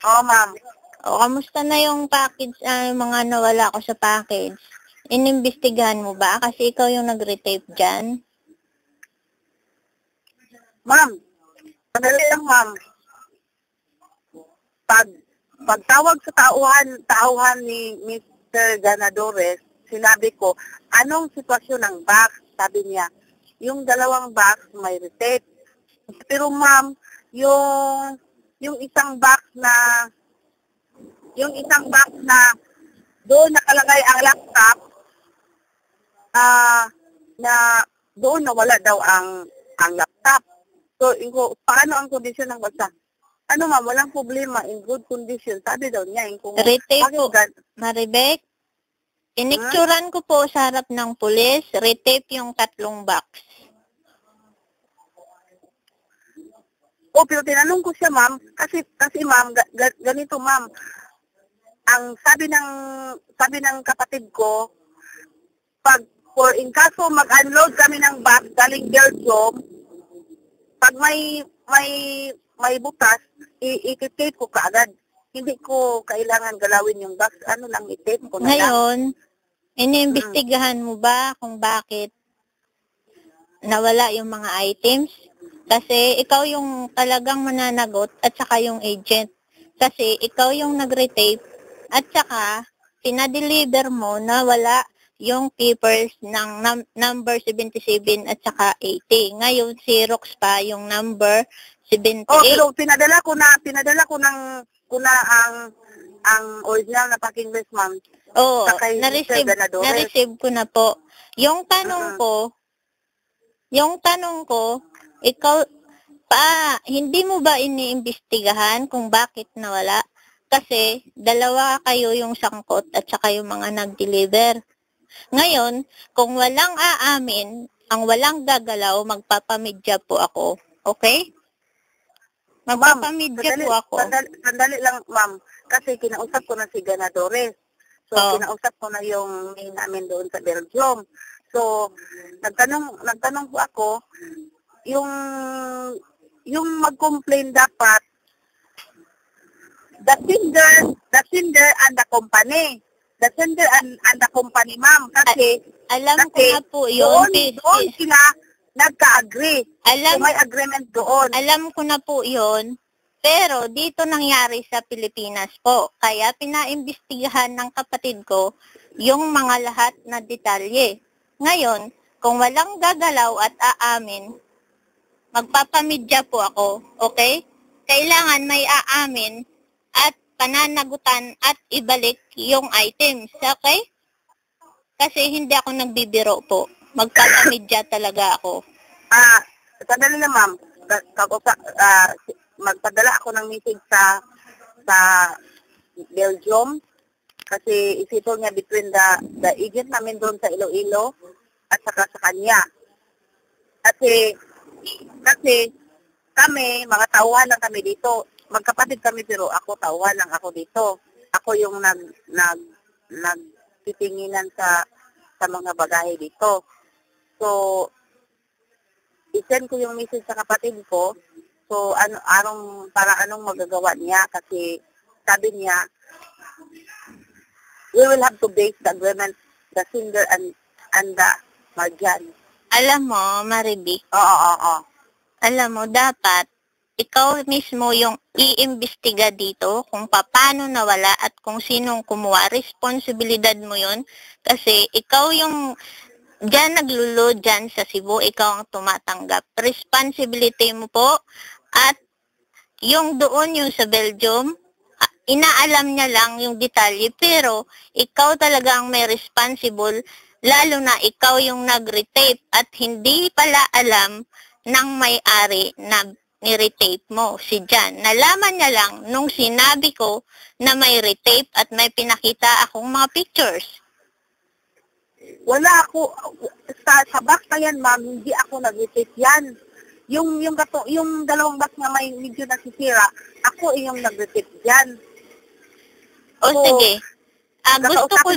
Oo, ma'am. O, kamusta na yung package, yung mga nawala ko sa package? Inimbestigahan mo ba? Kasi ikaw yung nag-retape dyan. Ma'am, sandali lang, ma'am. Pagtawag sa tauhan ni Mr. Ganadores, sinabi ko, anong sitwasyon ng box? Sabi niya, yung dalawang box may retape. Pero ma'am, yung isang box na doon nakalagay ang laptop, na doon nawala daw ang laptop. So, paano ang kondisyon ng basa? Ano ma'am, walang problema, in good condition. Sabi daw niya, kung Retape po, Maribek. Inikturan ko po sa harap ng pulis, retape yung 3 box. O, pero tinanong ko siya, ma'am, kasi ma'am, ganito, ma'am, ang sabi ng kapatid ko, in kaso mag-unload kami ng box galing Belgium, pag may butas, i-tape ko kaagad. Hindi ko kailangan galawin yung box, i-tape ko na lang. Ngayon, iniimbestigahan mo ba kung bakit nawala yung mga items? Kasi ikaw yung talagang mananagot at saka yung agent. Kasi ikaw yung nag-retape at saka pinadeliver mo na wala yung papers ng number 77 at saka 80. Ngayon, Xerox pa yung number 78. Oh, pero pinadala ko na ang original na packing list, ma'am. Oo, na-receive ko na po. Yung tanong ko, ikaw, hindi mo ba iniimbestigahan kung bakit nawala? Kasi, dalawa kayo yung sangkot at saka yung mga nag-deliver. Ngayon, kung walang aamin, ang walang gagalaw, magpapamedya po ako. Okay? Magpapamedya po ako. Sandali lang, ma'am. Kasi kinausap ko na si Ganadores. So, kinausap ko na yung main namin doon sa Belgium. So, nagtanong po ako, yung mag-complain dapat, the sender and the company. The sender and the company, ma'am. Kasi, alam ko na po yun. Doon sila nagka-agree. So, may agreement doon. Alam ko na po yun. Pero, dito nangyari sa Pilipinas po. Kaya, pinaimbestigahan ng kapatid ko yung mga lahat na detalye. Ngayon, kung walang gagalaw at aamin, magpapamedya po ako. Okay? Kailangan may aamin at pananagutan at ibalik yung items. Okay? Kasi hindi ako nagbibiro po. Magpapamedya talaga ako. Sandali na, ma'am. Magpadala ako ng message sa Belgium kasi isipol niya between the agent namin doon sa Iloilo at saka sa kanya. Kasi kami, mga tauhan lang kami dito. Magkapatid kami pero ako tauhan lang ako dito. Ako yung nagtitinginan sa mga bagahe dito. So, isend ko yung message sa kapatid ko. So, anong magagawa niya? Kasi sabi niya, we will have to base the agreement, the sender and the Marjan. Alam mo, Maribik. Oo. Alam mo, dapat ikaw mismo yung iimbestiga dito kung paano nawala at kung sinong kumuha. Responsibilidad mo yun kasi ikaw yung naglulo dyan sa Cebu, ikaw ang tumatanggap. Responsibility mo po at yung doon yung sa Belgium, inaalam niya lang yung detalye pero ikaw talaga ang may responsible lalo na ikaw yung nag-retape at hindi pala alam ng may-ari na ni-retape mo, si Jan. Nalaman niya lang nung sinabi ko na may retape at may pinakita akong mga pictures. Wala ako, sa box na yan, ma'am, hindi ako nag-retape yan. Yung dalawang box na may medyo nasisira, ako yung nag-retape yan. O so, sige, gusto ko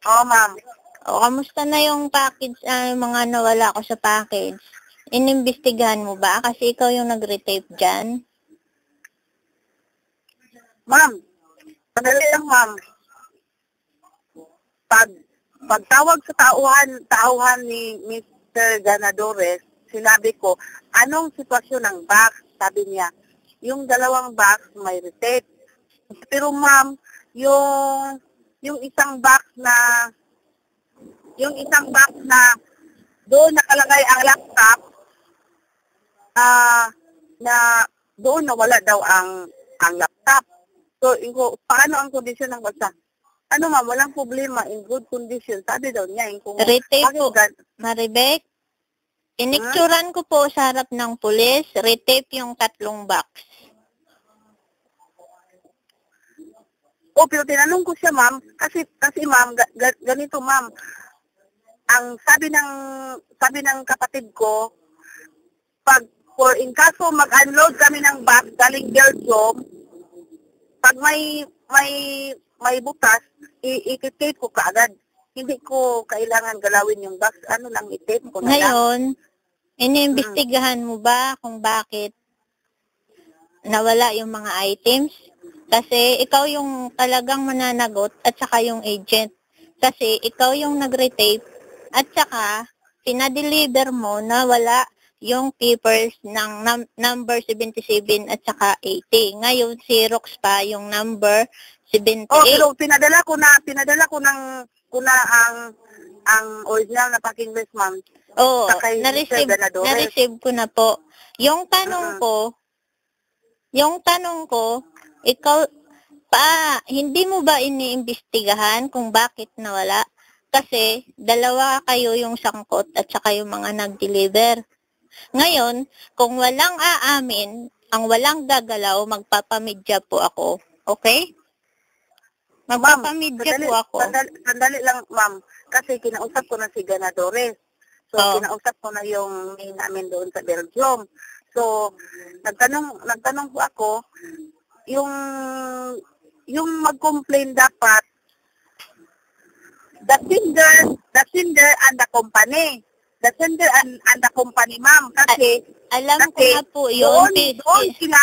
Oo, ma'am. O, kamusta na yung package, yung mga nawala ko sa package? Inimbestigahan mo ba? Kasi ikaw yung nag-retape dyan. Ma'am, madali lang, ma'am. Pagtawag sa tauhan ni Mr. Ganadores, sinabi ko, anong sitwasyon ng box? Sabi niya, yung 2 box may retape. Pero ma'am, yung isang box na doon nakalagay ang laptop, na doon nawala daw ang laptop. So, paano ang kondisyon ng basa? Ano ma'am, walang problema, in good condition. Sabi daw niya, kung Retape po, Maribek. Inikturan ko po sa harap ng pulis, retape yung 3 box. Pero tinanong ko siya, ma'am, kasi ma'am, ganito ma'am, ang sabi ng kapatid ko, in kaso mag-unload kami ng box galing Belgium, pag may butas, i-tape ko kaagad. Hindi ko kailangan galawin yung box, lang i-tape ko na lang. Ngayon, iniimbestigahan mo ba kung bakit nawala yung mga items? Kasi ikaw yung talagang mananagot at saka yung agent. Kasi ikaw yung nag-retape at saka pinadeliver mo na wala yung papers ng number 77 at saka 80. Ngayon, Xerox pa yung number 78. Pero pinadala ko na ang original na packing list, ma'am. Na-receive ko na po. Yung tanong ko, ikaw hindi mo ba iniimbestigahan kung bakit nawala? Kasi 2 kayo yung sangkot at saka yung mga nag-deliver. Ngayon, kung walang aamin, ang walang gagalaw, magpapamedya po ako. Okay? Magpapamedya po ako. Sandali lang, ma'am. Kasi kinausap ko na si Ganadores. So, kinausap ko na yung main namin doon sa Belgium. So, nagtanong po ako, yung mag-complain dapat, the sender and the company. The sender and the company, ma'am. Kasi, alam ko na po yun. Doon sila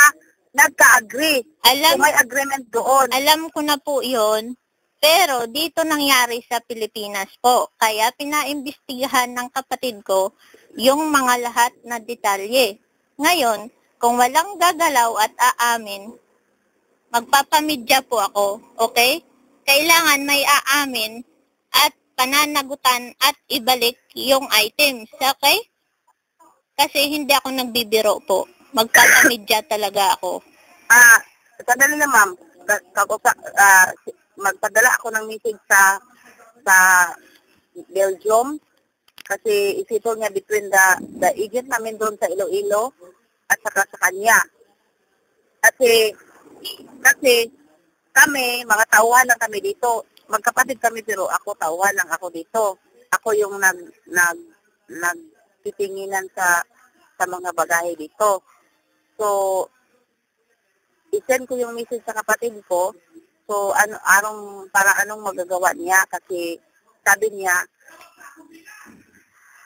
nagka-agree. So, may agreement doon. Alam ko na po yun. Pero, dito nangyari sa Pilipinas po. Kaya, pinaimbestigahan ng kapatid ko yung mga lahat na detalye. Ngayon, kung walang gagalaw at aamin, magpapamedya po ako. Okay? Kailangan may aamin at pananagutan at ibalik yung items. Okay? Kasi hindi ako nagbibiro po. Magpapamedya talaga ako. Sandali na, ma'am. Magpadala ako ng message sa Belgium kasi isipol niya between the agent namin doon sa Iloilo at saka sa kanya. Kasi kami, mga tauhan lang kami dito. Magkapatid kami pero ako tauhan lang ako dito. Ako yung nagtitinginan sa mga bagahe dito. So, i-send ko yung message sa kapatid ko. So, anong magagawa niya? Kasi sabi niya,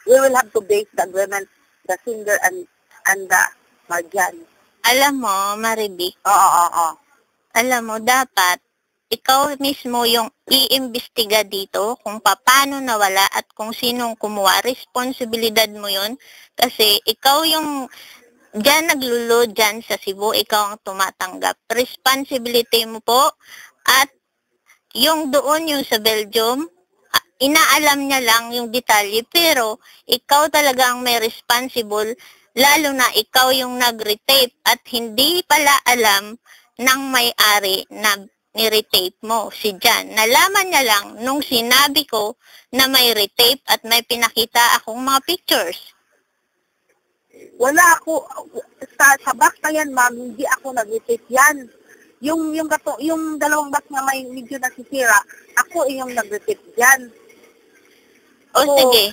we will have to base the agreement, the sender and the Marjan. Alam mo, Maribik. Oo. Alam mo, dapat ikaw mismo yung iimbestiga dito kung paano nawala at kung sinong kumuha. Responsibilidad mo yun. Kasi ikaw yung dyan naglulo dyan sa Cebu, ikaw ang tumatanggap. Responsibility mo po. At yung doon, yung sa Belgium, inaalam niya lang yung detalye, pero ikaw talaga ang may responsible, lalo na ikaw yung nag-retape at hindi pala alam ng may-ari na ni-retape mo, si Jan. Nalaman niya lang nung sinabi ko na may retape at may pinakita akong mga pictures. Wala ako, sa box na yan, ma'am, hindi ako nag-retape yan. Yung 2 box na may medyo nasisira, ako yung nag-retape yan. O sige,